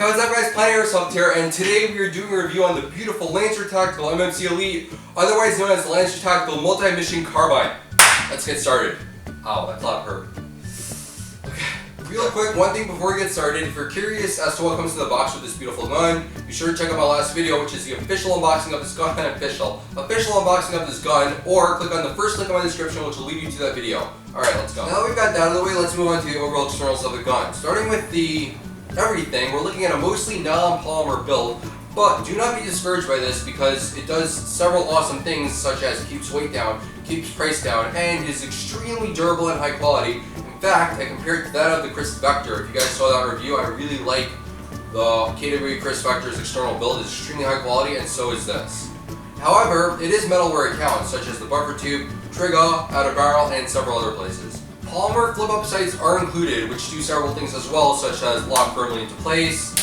Hey, what's up guys, Planet Airsoft here, and today we are doing a review on the beautiful LANCER TACTICAL MMC ELITE, otherwise known as LANCER TACTICAL Multi-Mission Carbine. Let's get started. Ow, that clap hurt. Okay, real quick, one thing before we get started, if you're curious as to what comes in the box with this beautiful gun, be sure to check out my last video, which is the official unboxing of this gun, official unboxing of this gun, or click on the first link in my description, which will lead you to that video. Alright, let's go. Now that we've got that out of the way, let's move on to the overall externals of the gun. Starting with the everything, we're looking at a mostly non-polymer build, but do not be discouraged by this because it does several awesome things, such as keeps weight down, keeps price down, and is extremely durable and high quality. In fact, I compared to that of the Chris Vector. If you guys saw that review, I really like the KW Chris Vector's external build. It's extremely high quality, and so is this. However, it is metal where it counts, such as the buffer tube, trigger, out of barrel, and several other places. Polymer flip-up sights are included, which do several things as well, such as lock firmly into place,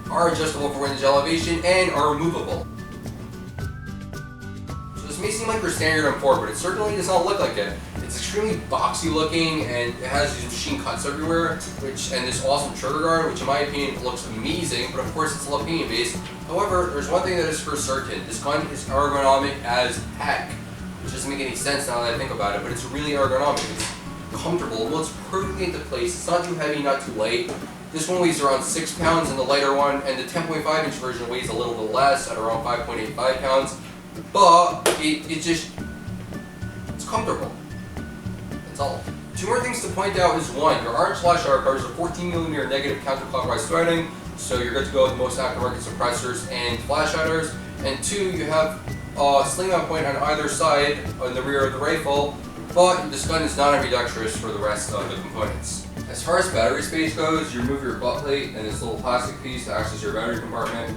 are adjustable for windage elevation, and are removable. So this may seem like your standard M4, but it certainly does not look like it. It's extremely boxy looking, and it has these machine cuts everywhere, and this awesome trigger guard, which in my opinion looks amazing, but of course it's low opinion based. However, there's one thing that is for certain. This gun is ergonomic as heck, which doesn't make any sense now that I think about it, but it's really ergonomic. It's comfortable, it looks perfectly into place, it's not too heavy, not too light. This one weighs around 6 pounds in the lighter one, and the 10.5 inch version weighs a little bit less at around 5.85 pounds, but it's comfortable. That's all. Two more things to point out is one, your orange slash R covers a 14mm negative counterclockwise threading, so you're good to go with most aftermarket suppressors and flash hitters, and two, you have a sling mount point on either side on the rear of the rifle, but this gun is not ambidextrous for the rest of the components. As far as battery space goes, you remove your butt plate and this little plastic piece to access your battery compartment.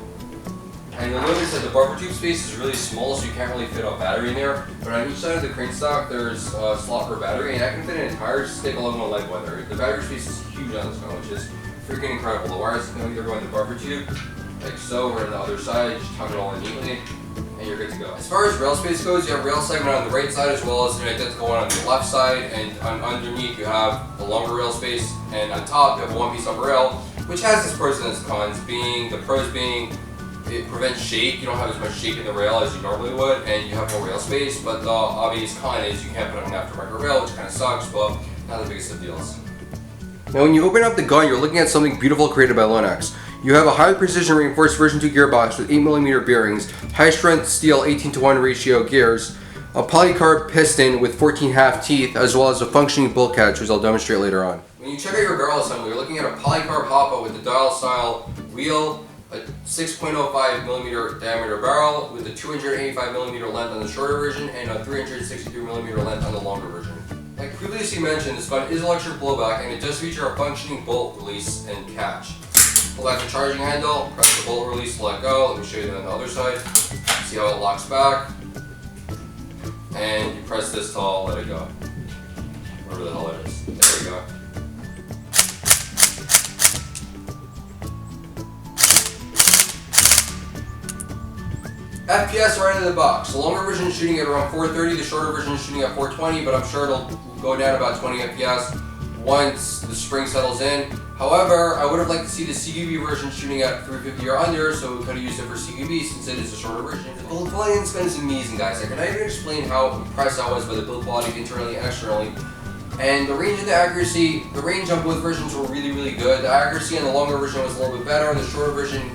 And you'll notice that the buffer tube space is really small, so you can't really fit a battery in there. But on each side of the crane stock, there's a slot for battery, and I can fit an entire stick along one leg weather. The battery space is huge on this gun, which is freaking incredible. The wires can either go in the buffer tube, like so, or on the other side, just tuck it all in neatly, and you're good to go. As far as rail space goes, you have rail segment on the right side as well as an identical one on the left side, and underneath you have the longer rail space, and on top you have a one-piece upper rail, which has its pros and its cons. The pros being it prevents shake. You don't have as much shake in the rail as you normally would, and you have more rail space, but the obvious con is you can't put on an aftermarket rail, which kind of sucks, but not the biggest of deals. Now when you open up the gun, you're looking at something beautiful created by Lennox. You have a high precision reinforced version 2 gearbox with 8mm bearings, high strength steel 18:1 ratio gears, a polycarb piston with 14.5 teeth, as well as a functioning bolt catch, which I'll demonstrate later on. When you check out your barrel assembly, you're looking at a polycarb hopper with a dial style wheel, a 6.05mm diameter barrel with a 285mm length on the shorter version and a 363mm length on the longer version. Like previously mentioned, this gun is electric blowback, and it does feature a functioning bolt release and catch. Pull back the charging handle, press the bolt release to let go. Let me show you that on the other side. See how it locks back. And you press this to let it go. Wherever the hell it is. There we go. FPS right out of the box. The longer version is shooting at around 430, the shorter version is shooting at 420, but I'm sure it'll go down about 20 FPS once the spring settles in. However, I would have liked to see the CQB version shooting at 350 or under, so we could have used it for CQB since it is a shorter version. The build quality in this gun is amazing, guys. I cannot even explain how impressed I was by the build quality internally and externally. And the range and the accuracy, the range on both versions were really, really good. The accuracy on the longer version was a little bit better, and the shorter version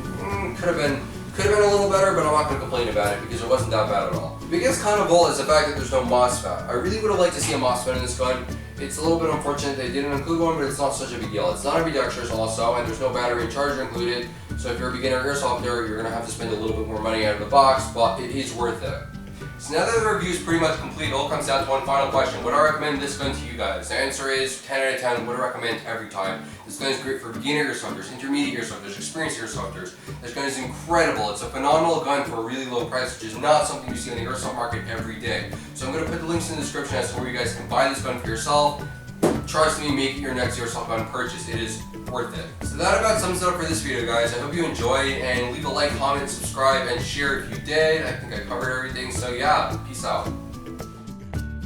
could have been a little better, but I'm not going to complain about it because it wasn't that bad at all. The biggest con of all is the fact that there's no MOSFET. I really would have liked to see a MOSFET in this gun. It's a little bit unfortunate they didn't include one, but it's not such a big deal. It's not ambidextrous also, and there's no battery and charger included, so if you're a beginner airsofter, you're going to have to spend a little bit more money out of the box, but it is worth it. So now that the review is pretty much complete, it all comes down to one final question. Would I recommend this gun to you guys? The answer is 10 out of 10, would recommend every time. This gun is great for beginner airsofters, intermediate airsofters, experienced airsofters. This gun is incredible. It's a phenomenal gun for a really low price, which is not something you see on the airsoft market every day. So I'm going to put the links in the description as to where you guys can buy this gun for yourself. Trust me, make it your next airsoft gun purchase. It is worth it. So that about sums it up for this video, guys. I hope you enjoyed, and leave a like, comment, subscribe, and share if you did. I think I covered everything, so yeah, peace out.